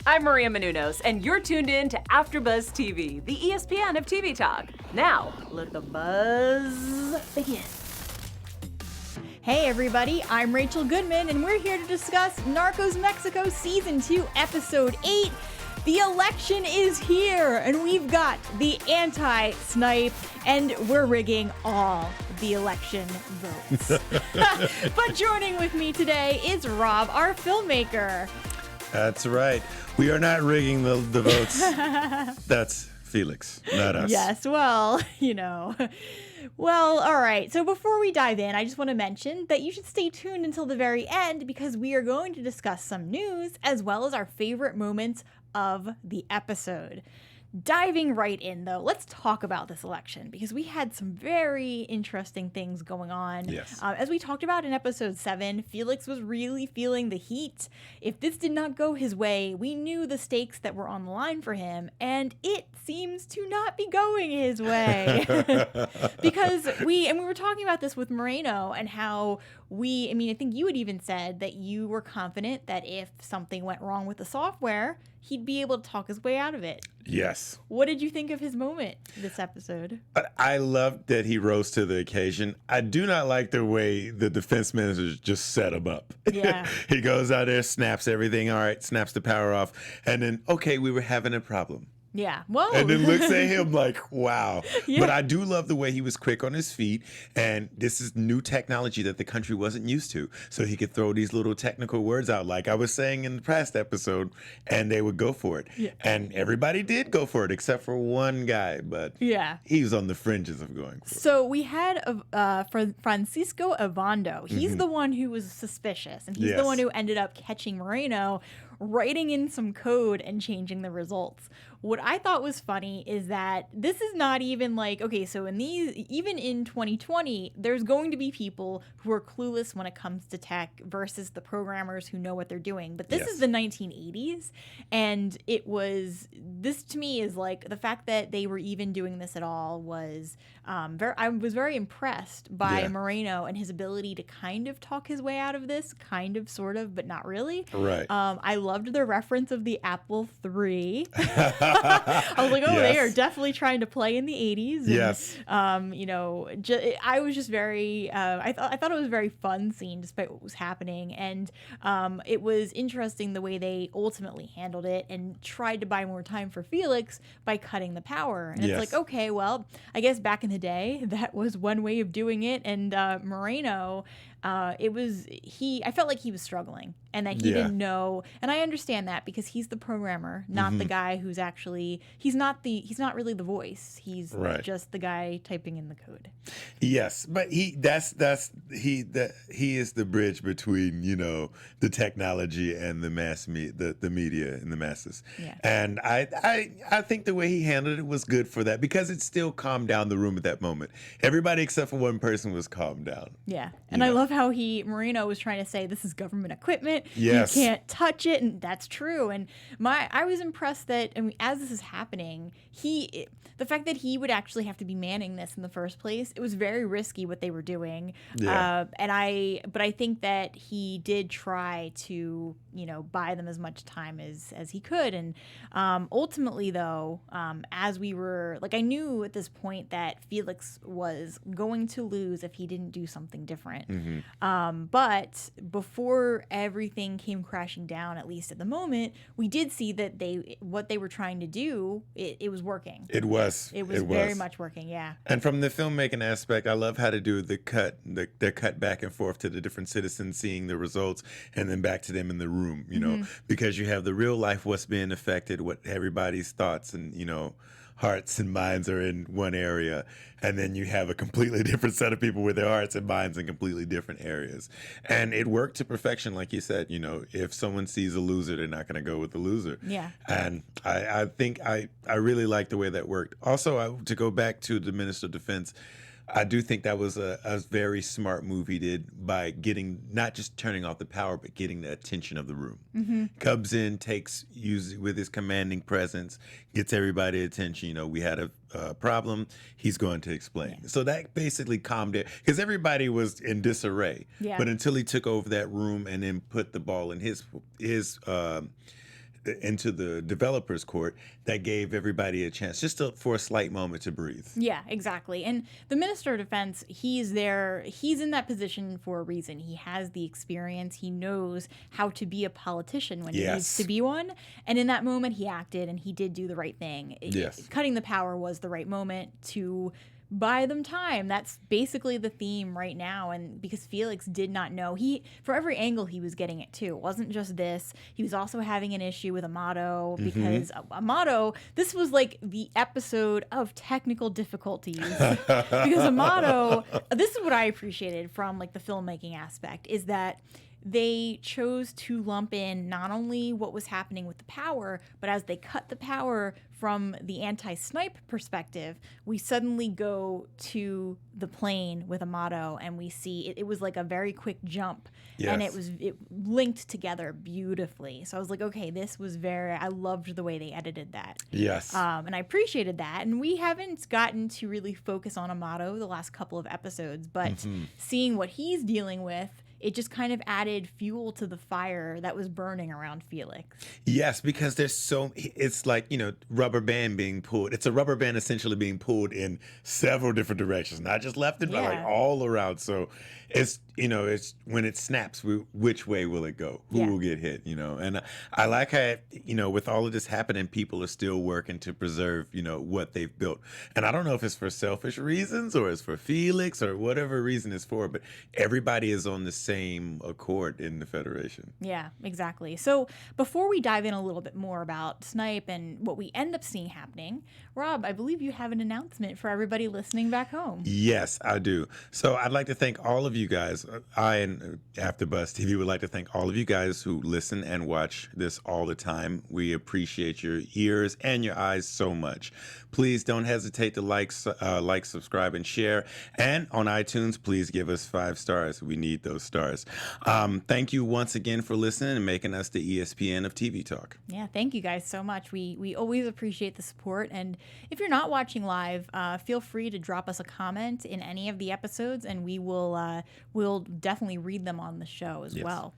I'm Maria Menounos, and you're tuned in to AfterBuzz TV, the ESPN of TV talk. Now, let the buzz begin. Hey everybody, I'm Rachel Goodman, and we're here to discuss Narcos Mexico Season 2, Episode 8. The election is here, and we've got the anti-SNIPE, and we're rigging all the election votes. But joining with me today is Rob, our filmmaker. That's right. We are not rigging the votes. That's Felix, not us. Yes, well, you know. Well, all right. So before we dive in, I just want to mention that you should stay tuned until the very end because we are going to discuss some news as well as our favorite moments of the episode. Diving right in, though, let's talk about this election because we had some very interesting things going on. Yes. As we talked about in episode 7, Felix was really feeling the heat. If this did not go his way, we knew the stakes that were on the line for him, and it seems to not be going his way. Because we were talking about this with Moreno and how I think you had even said that you were confident that if something went wrong with the software, he'd be able to talk his way out of it. Yes. What did you think of his moment this episode? I loved that he rose to the occasion. I do not like the way the defense manager just set him up. Yeah. He goes out there, snaps everything. All right, snaps the power off. And then, okay, we were having a problem. Yeah. Whoa. And then looks at him like, wow. Yeah. But I do love the way he was quick on his feet. And this is new technology that the country wasn't used to. So he could throw these little technical words out like I was saying in the past episode, and they would go for it. Yeah. And everybody did go for it except for one guy. But yeah, he was on the fringes of going for it. So we had Francisco Evando. He's the one who was suspicious. And he's the one who ended up catching Moreno, writing in some code and changing the results. What I thought was funny is that this is not even like, okay, so even in 2020, there's going to be people who are clueless when it comes to tech versus the programmers who know what they're doing. But this is the 1980s. And this to me is like the fact that they were even doing this at all was, I was very impressed by Moreno and his ability to kind of talk his way out of this, kind of, sort of, but not really. Right. I loved the reference of the Apple III. I was like, they are definitely trying to play in the 80s. And, yes. I was just very, I thought it was a very fun scene despite what was happening. And it was interesting the way they ultimately handled it and tried to buy more time for Felix by cutting the power. And it's like, okay, well, I guess back in the day, that was one way of doing it. And Moreno, I felt like he was struggling and that he didn't know. And I understand that because he's the programmer, not the guy who's actually, he's not really the voice. He's just the guy typing in the code. Yes. But he is the bridge between, the technology and the the media and the masses. Yeah. And I think the way he handled it was good for that because it still calmed down the room at that moment. Everybody except for one person was calmed down. Yeah. And I love how Moreno was trying to say this is government equipment. Yes. You can't touch it, and that's true. And I was impressed that as this is happening, the fact that he would actually have to be manning this in the first place, it was very risky what they were doing. Yeah. But I think that he did try to, buy them as much time as he could. And ultimately, though, as we were, I knew at this point that Felix was going to lose if he didn't do something different. Mm-hmm. But before everything came crashing down, at least at the moment, we did see that what they were trying to do, it was working. It was very much working, yeah. And from the filmmaking aspect, I love how to do the cut back and forth to the different citizens seeing the results and then back to them in the room, because you have the real life, what's being affected, what everybody's thoughts and, hearts and minds are in one area, and then you have a completely different set of people with their hearts and minds in completely different areas. And it worked to perfection, like you said. If someone sees a loser, they're not going to go with the loser. Yeah. And I think I really like the way that worked. Also, to go back to the Minister of Defense, I do think that was a very smart move he did by getting, not just turning off the power, but getting the attention of the room. Mm-hmm. Comes in, uses with his commanding presence, gets everybody attention. We had a problem. He's going to explain. Yeah. So that basically calmed it, because everybody was in disarray. Yeah. But until he took over that room and then put the ball in into the developers' court that gave everybody a chance for a slight moment to breathe. Yeah, exactly. And the Minister of Defense, he's there. He's in that position for a reason. He has the experience. He knows how to be a politician when he needs to be one. And in that moment, he acted and he did do the right thing. Yes. Cutting the power was the right moment to buy them time. That's basically the theme right now. And because Felix did not know, from every angle he was getting it too. It wasn't just this. He was also having an issue with Amato because Amato, this was like the episode of technical difficulties. Because Amato, this is what I appreciated from like the filmmaking aspect, is that they chose to lump in not only what was happening with the power, but as they cut the power from the anti-SNIPE perspective, we suddenly go to the plane with Amato and we see it was like a very quick jump. Yes. And it linked together beautifully. So I was like, okay, this was I loved the way they edited that. Yes. And I appreciated that. And we haven't gotten to really focus on Amato the last couple of episodes, but seeing what he's dealing with, it just kind of added fuel to the fire that was burning around Felix. Yes, because it's like, rubber band being pulled. It's a rubber band essentially being pulled in several different directions, not just left and right, like all around. So it's when it snaps, which way will it go? Who will get hit? And I like how, with all of this happening, people are still working to preserve, what they've built. And I don't know if it's for selfish reasons or it's for Felix or whatever reason it's for, but everybody is on the same accord in the Federation. Yeah, exactly. So before we dive in a little bit more about Snipe and what we end up seeing happening, Rob, I believe you have an announcement for everybody listening back home. Yes, I do. So I'd like to thank all of you guys. I and AfterBuzz TV would like to thank all of you guys who listen and watch this all the time. We appreciate your ears and your eyes so much. Please don't hesitate to like, subscribe, and share. And on iTunes, please give us 5 stars. We need those stars. Thank you once again for listening and making us the ESPN of TV Talk. Yeah, thank you guys so much. We always appreciate the support. And if you're not watching live, feel free to drop us a comment in any of the episodes, and we'll definitely read them on the show as well.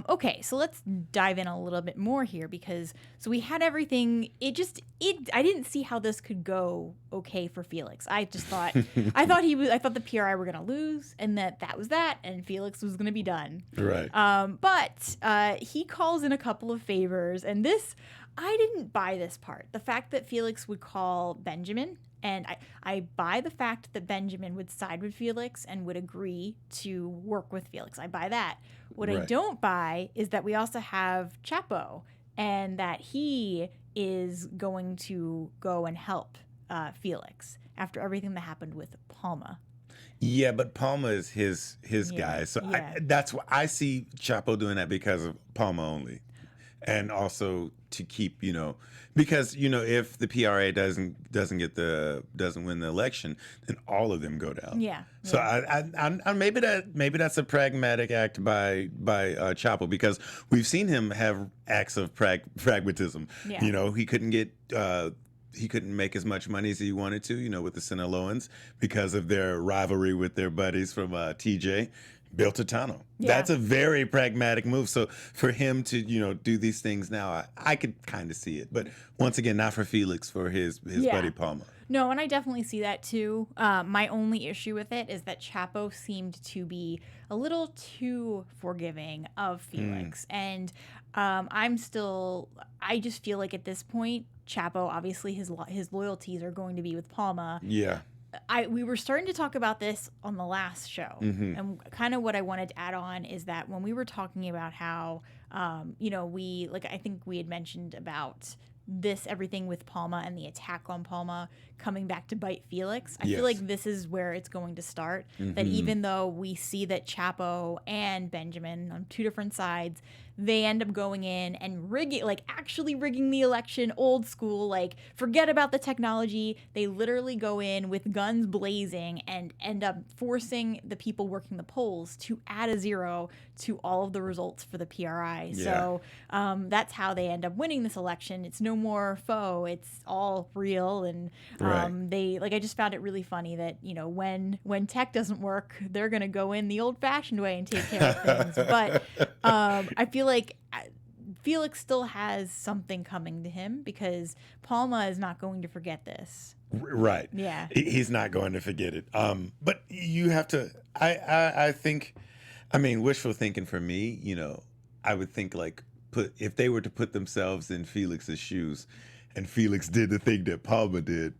Okay, so let's dive in a little bit more here because we had everything. I didn't see how this could go okay for Felix. I just thought I thought the PRI were gonna lose and that was that, and Felix was gonna be done. Right. But he calls in a couple of favors, and this I didn't buy this part. The fact that Felix would call Benjamin. And I buy the fact that Benjamin would side with Felix and would agree to work with Felix. I buy that. What I don't buy is that we also have Chapo and that he is going to go and help Felix after everything that happened with Palma. Yeah, but Palma is his guy. So that's why I see Chapo doing that because of Palma only. And also to keep, because if the PRA doesn't win the election, then all of them go down. Yeah. So I maybe that's a pragmatic act by Chapo, because we've seen him have acts of pragmatism. Yeah. He couldn't make as much money as he wanted to, with the Sinaloans because of their rivalry with their buddies from TJ. Built a tunnel. Yeah. That's a very pragmatic move. So for him to, do these things now, I could kind of see it. But once again, not for Felix, for his buddy Palma. No, and I definitely see that too. My only issue with it is that Chapo seemed to be a little too forgiving of Felix. And I just feel like at this point, Chapo, obviously his loyalties are going to be with Palma. Yeah. We were starting to talk about this on the last show, and kind of what I wanted to add on is that when we were talking about how, I think we had mentioned about everything with Palma and the attack on Palma coming back to bite Felix. I feel like this is where it's going to start. That even though we see that Chapo and Benjamin on 2 different sides, they end up going in and actually rigging the election old school, forget about the technology. They literally go in with guns blazing and end up forcing the people working the polls to add a 0 to all of the results for the PRI. Yeah. So that's how they end up winning this election. It's no more faux. It's all real. And I just found it really funny that, when tech doesn't work, they're going to go in the old fashioned way and take care of things. But I feel like Felix still has something coming to him because Palma is not going to forget this. Right. Yeah. He's not going to forget it. But you have to. I think. I mean, wishful thinking for me. I would think like if they were to put themselves in Felix's shoes, and Felix did the thing that Palma did.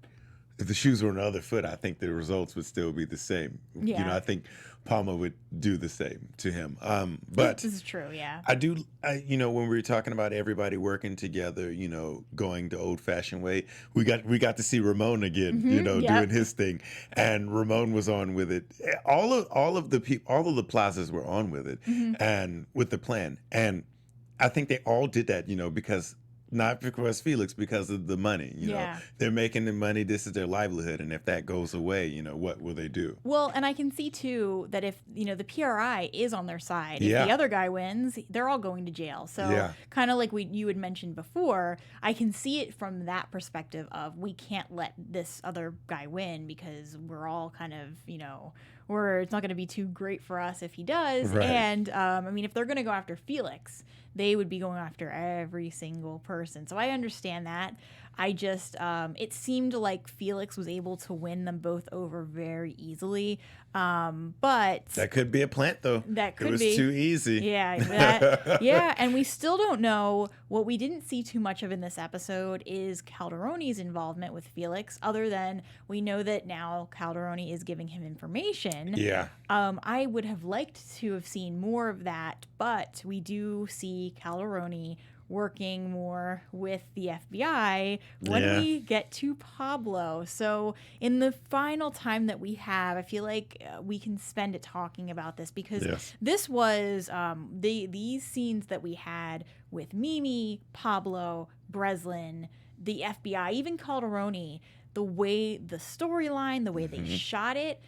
If the shoes were on the other foot, I think the results would still be the same. Yeah. I think Palma would do the same to him. But this is true, yeah. when we were talking about everybody working together, going the old-fashioned way, we got to see Ramon again, doing his thing, and Ramon was on with it. All of the plazas were on with it, and with the plan, and I think they all did that, because. Not because Felix, because of the money. They're making the money. This is their livelihood, and if that goes away, what will they do? Well, and I can see too that if the PRI is on their side, if the other guy wins, they're all going to jail. So kind of like you had mentioned before, I can see it from that perspective of we can't let this other guy win because we're all kind of it's not going to be too great for us if he does. Right. And I mean, if they're going to go after Felix, they would be going after every single person. So I understand that. I just, it seemed like Felix was able to win them both over very easily. But that could be a plant, though. That could be. It was be too easy. Yeah. Yeah. And we still don't know. What we didn't see too much of in this episode is Calderone's involvement with Felix, other than we know that now Calderone is giving him information. Yeah. I would have liked to have seen more of that, but we do see Calderone working more with the FBI when we get to Pablo. So in the final time that we have, I feel like we can spend it talking about this because this was these scenes that we had with Mimi, Pablo, Breslin, the FBI, even Calderone, the way the storyline, the way they shot it,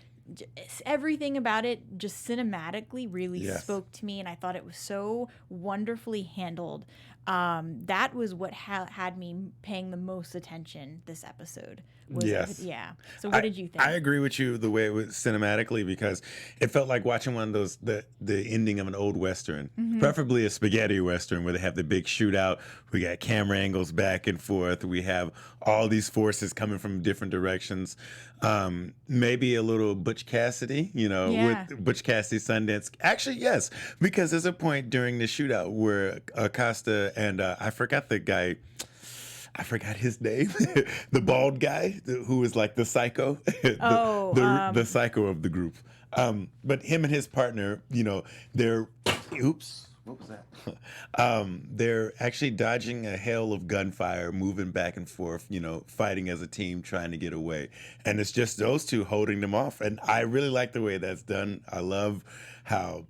everything about it just cinematically really spoke to me, and I thought it was so wonderfully handled. That was what had me paying the most attention this episode. So what did you think? I agree with you the way it was cinematically because it felt like watching one of those the ending of an old Western, preferably a spaghetti Western where they have the big shootout. We got camera angles back and forth. We have all these forces coming from different directions. Maybe a little Butch Cassidy, with Butch Cassidy Sundance. Actually, yes, because there's a point during the shootout where Acosta and I forgot the guy. I forgot his name. The bald guy who was like the psycho, the psycho of the group. But him and his partner, they're what was that? They're actually dodging a hail of gunfire, moving back and forth, fighting as a team, trying to get away. And it's just those two holding them off. And I really like the way that's done. I love how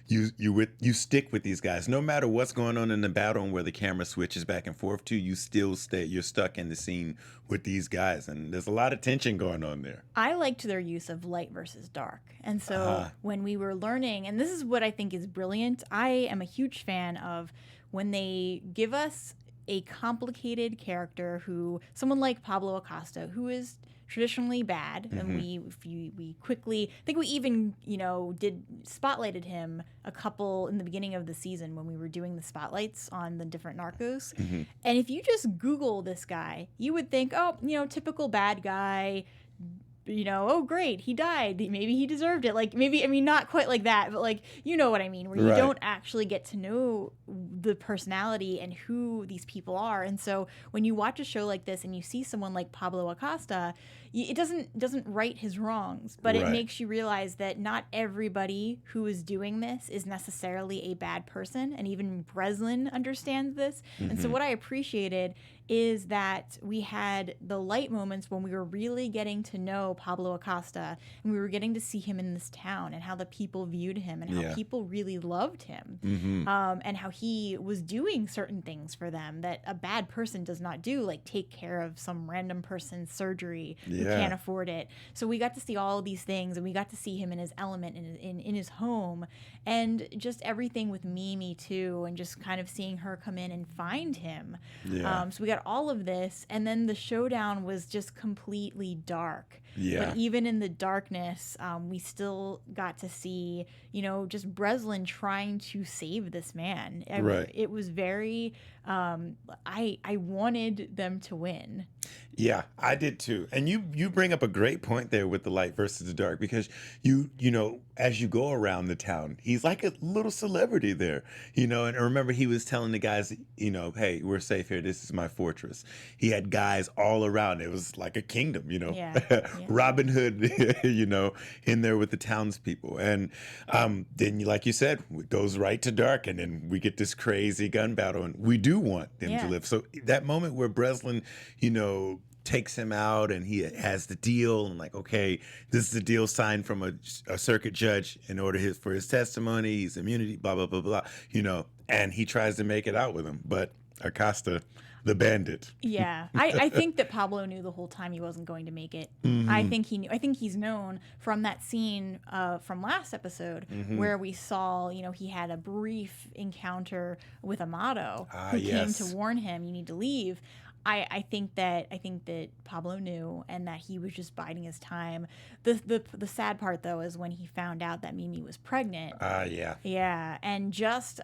you stick with these guys no matter what's going on in the battle and where the camera switches back and forth to. You're stuck in the scene with these guys, and there's a lot of tension going on there. I liked their use of light versus dark, and so when we were learning, and this is what I think is brilliant, I am a huge fan of when they give us a complicated character someone like Pablo Acosta, who is traditionally bad, and we quickly, I think we even spotlighted him a couple in the beginning of the season when we were doing the spotlights on the different Narcos. And if you just Google this guy, you would think, typical bad guy. Oh great, he died. Maybe he deserved it. Like maybe, I mean, not quite like that, but like, you know what I mean, where you don't actually get to know the personality and who these people are. And so when you watch a show like this and you see someone like Pablo Acosta, it doesn't right his wrongs, but it makes you realize that not everybody who is doing this is necessarily a bad person. And even Breslin understands this. And so what I appreciated is that we had the light moments when we were really getting to know Pablo Acosta and we were getting to see him in this town and how the people viewed him and how people really loved him, and how he was doing certain things for them that a bad person does not do, like take care of some random person's surgery who can't afford it. So we got to see all of these things, and we got to see him in his element in his home, and just everything with Mimi too, and just kind of seeing her come in and find him. So we got all of this, and then the showdown was just completely dark. But even in the darkness, we still got to see, just Breslin trying to save this man. It was very, I wanted them to win. Yeah, I did too. And you bring up a great point there with the light versus the dark, because you know, as you go around the town, he's like a little celebrity there, and remember he was telling the guys, hey, we're safe here. This is my fortress. He had guys all around. It was like a kingdom, Robin Hood, in there with the townspeople. And then, like you said, it goes right to dark, and then we get this crazy gun battle, and we do want them to live. So that moment where Breslin, takes him out, and he has the deal, and like, okay, this is the deal signed from a circuit judge in order for his testimony, his immunity, blah, blah, blah, blah, and he tries to make it out with him, but Acosta, the bandit. Yeah, I think that Pablo knew the whole time he wasn't going to make it. I think he knew. I think he's known from that scene from last episode where we saw, he had a brief encounter with Amato, who came to warn him, you need to leave. I think that Pablo knew, and that he was just biding his time. The sad part though is when he found out that Mimi was pregnant. Yeah, and just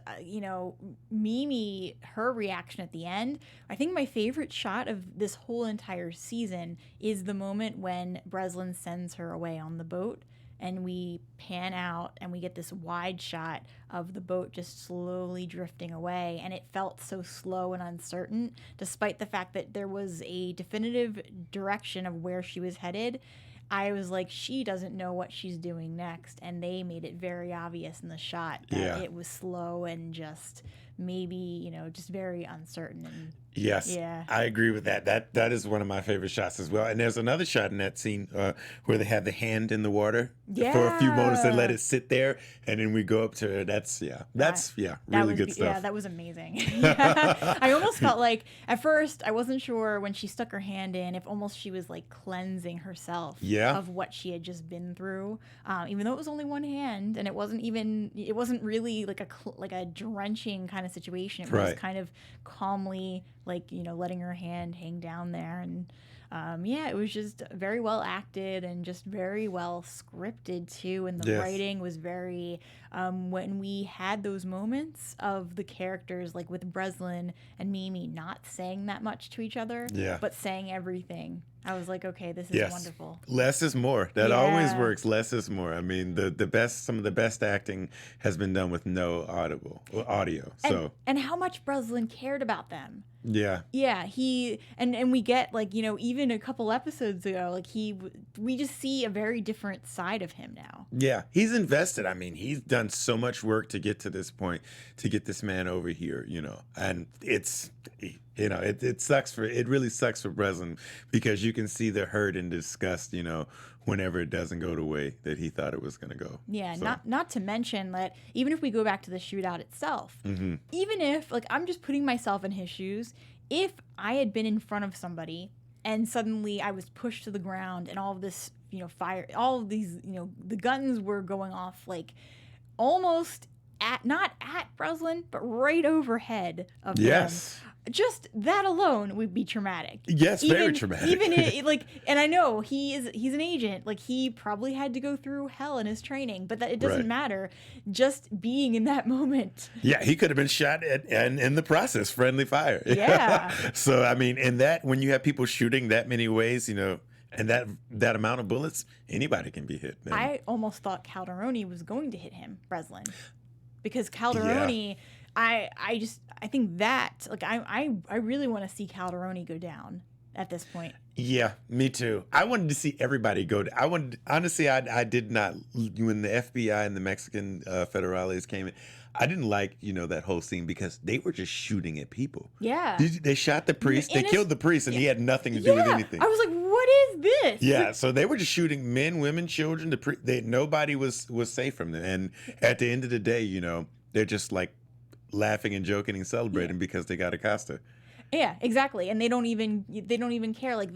Mimi, her reaction at the end. I think my favorite shot of this whole entire season is the moment when Breslin sends her away on the boat. And we pan out and we get this wide shot of the boat just slowly drifting away. And it felt so slow and uncertain, despite the fact that there was a definitive direction of where she was headed. I was like, she doesn't know what she's doing next. And they made it very obvious in the shot that it was slow and just maybe, just very uncertain. And yes, I agree with that. That is one of my favorite shots as well. And there's another shot in that scene where they have the hand in the water for a few moments. They let it sit there, and then we go up to her. That's really good stuff. Yeah, that was amazing. I almost felt like at first I wasn't sure when she stuck her hand in if almost she was like cleansing herself of what she had just been through. Even though it was only one hand, and it wasn't really like a drenching kind of situation. It was kind of calmly, like, letting her hand hang down there. And it was just very well acted and just very well scripted too. And the writing was very, when we had those moments of the characters, like with Breslin and Mimi not saying that much to each other, but saying everything. I was like, okay, this is wonderful. Less is more. That always works. Less is more. I mean, some of the best acting has been done with no audio. And how much Breslin cared about them. Yeah. Yeah, and we get, like, even a couple episodes ago, like we just see a very different side of him now. Yeah, he's invested. I mean, he's done so much work to get to this point, to get this man over here, and it really sucks for Breslin, because you can see the hurt and disgust, whenever it doesn't go the way that he thought it was going to go. Yeah, so. Not to mention that even if we go back to the shootout itself, even if, like, I'm just putting myself in his shoes, if I had been in front of somebody and suddenly I was pushed to the ground and all of this, fire, all of these, the guns were going off, like, almost not at Breslin, but right overhead of them. Just that alone would be traumatic. Yes, very traumatic. Even and I know he's an agent. Like, he probably had to go through hell in his training, but that it doesn't matter. Just being in that moment. Yeah, he could have been shot and in the process, friendly fire. Yeah. So I mean, when you have people shooting that many ways, and that amount of bullets, anybody can be hit. And I almost thought Calderoni was going to hit him, Breslin, because Calderoni. Yeah. I think that, like, I really want to see Calderoni go down at this point. Yeah, me too. I wanted to see everybody go. Honestly, I did not, when the FBI and the Mexican federales came in, I didn't like, that whole scene, because they were just shooting at people. Yeah. They shot the priest. They killed the priest, and he had nothing to do with anything. I was like, what is this? Yeah, so they were just shooting men, women, children. Nobody was safe from them. And at the end of the day, they're just like laughing and joking and celebrating because they got Acosta. Yeah, exactly. And they don't even care. Like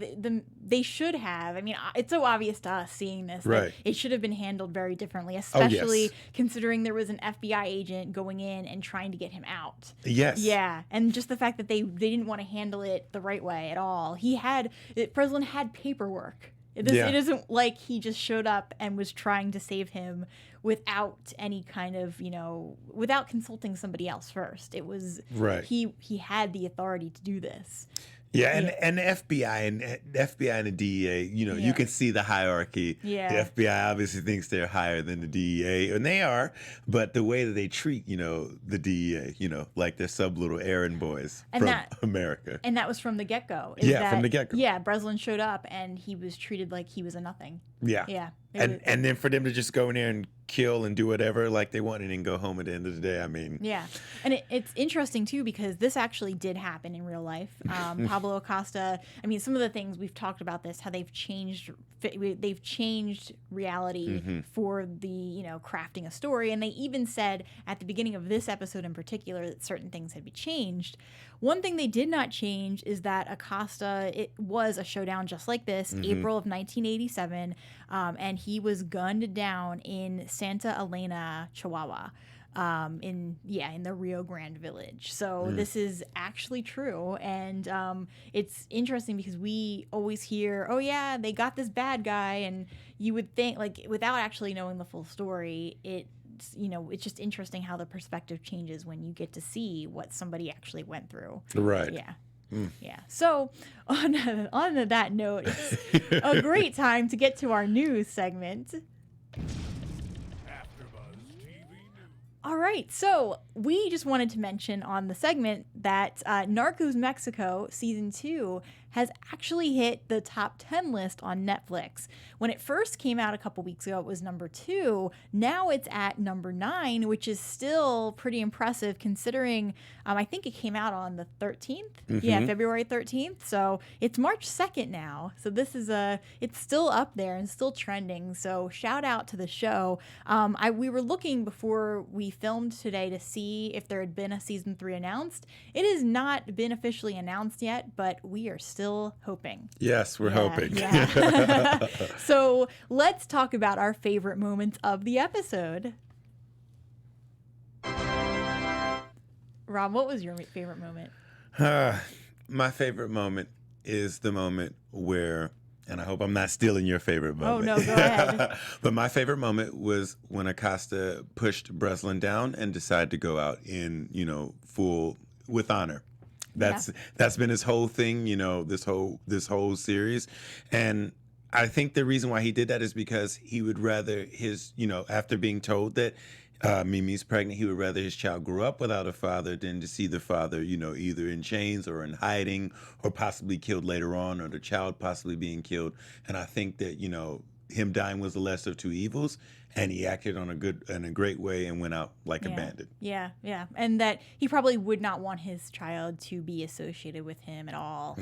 they should have. I mean, it's so obvious to us seeing this that it should have been handled very differently, especially considering there was an FBI agent going in and trying to get him out. Yes. Yeah, and just the fact that they didn't want to handle it the right way at all. Breslin had paperwork. It isn't like he just showed up and was trying to save him without any kind of, without consulting somebody else first. It was he had the authority to do this. Yeah, and the FBI and the DEA, you can see the hierarchy. Yeah. The FBI obviously thinks they're higher than the DEA, and they are, but the way that they treat, the DEA, like they're little errand boys from America. And that was from the get-go. From the get-go. Yeah, Breslin showed up, and he was treated like he was a nothing. Yeah. Yeah. And then for them to just go in there and kill and do whatever like they wanted and go home at the end of the day, I mean. Yeah. And it's interesting, too, because this actually did happen in real life. Pablo Acosta, I mean, some of the things we've talked about this, how they've changed reality for the, crafting a story. And they even said at the beginning of this episode in particular that certain things had been changed. One thing they did not change is that Acosta, it was a showdown just like this, April of 1987, and he was gunned down in Santa Elena, Chihuahua, in the Rio Grande village. So this is actually true, and it's interesting because we always hear, oh yeah, they got this bad guy, and you would think, like, without actually knowing the full story, it's just interesting how the perspective changes when you get to see what somebody actually went through. Right. Yeah. Yeah. So on that note, it's a great time to get to our news segment. All right, so we just wanted to mention on the segment that Narcos Mexico Season 2 has actually hit the top 10 list on Netflix. When it first came out a couple weeks ago, it was number 2. Now it's at number 9, which is still pretty impressive considering I think it came out on the 13th. Yeah, February 13th. So it's March 2nd now. So this is it's still up there and still trending. So shout out to the show. We were looking before we filmed today to see if there had been a season 3 announced. It has not been officially announced yet, but we are still hoping. Yes, we're hoping. Yeah. So let's talk about our favorite moments of the episode. Rob, what was your favorite moment? My favorite moment is the moment where, and I hope I'm not stealing your favorite moment. Oh, no, go ahead. But my favorite moment was when Acosta pushed Breslin down and decided to go out in, full with honor. That's been his whole thing, this whole series. And I think the reason why he did that is because he would rather after being told that Mimi's pregnant, he would rather his child grow up without a father than to see the father, either in chains or in hiding or possibly killed later on, or the child possibly being killed. And I think that, him dying was the lesser of two evils, and he acted in a great way and went out like a bandit. Yeah, and that he probably would not want his child to be associated with him at all,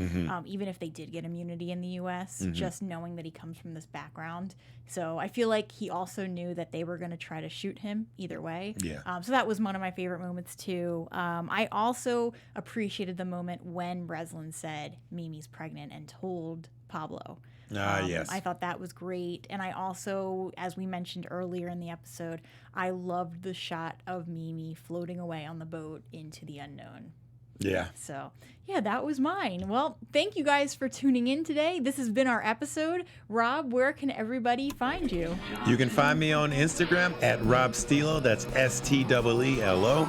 even if they did get immunity in the U.S., just knowing that he comes from this background. So I feel like he also knew that they were going to try to shoot him either way. Yeah. So that was one of my favorite moments, too. I also appreciated the moment when Breslin said Mimi's pregnant and told Pablo. Yes. I thought that was great. And I also, as we mentioned earlier in the episode, I loved the shot of Mimi floating away on the boat into the unknown. Yeah. So, yeah, that was mine. Well, thank you guys for tuning in today. This has been our episode. Rob, where can everybody find you? You can find me on Instagram at Rob Steelo. That's STEELO.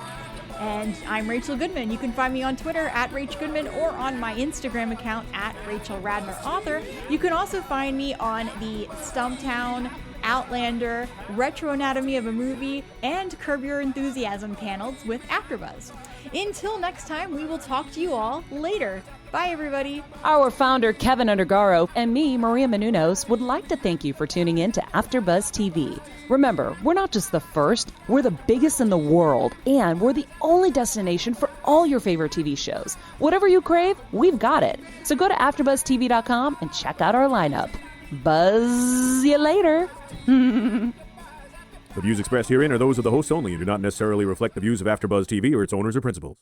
And I'm Rachel Goodman. You can find me on Twitter at Rach Goodman or on my Instagram account at Rachel Radner Author. You can also find me on the Stumptown, Outlander, Retro Anatomy of a Movie, and Curb Your Enthusiasm panels with AfterBuzz. Until next time, we will talk to you all later. Bye, everybody. Our founder, Kevin Undergaro, and me, Maria Menounos, would like to thank you for tuning in to AfterBuzz TV. Remember, we're not just the first, we're the biggest in the world, and we're the only destination for all your favorite TV shows. Whatever you crave, we've got it. So go to AfterBuzzTV.com and check out our lineup. Buzz you later. The views expressed herein are those of the hosts only and do not necessarily reflect the views of AfterBuzz TV or its owners or principals.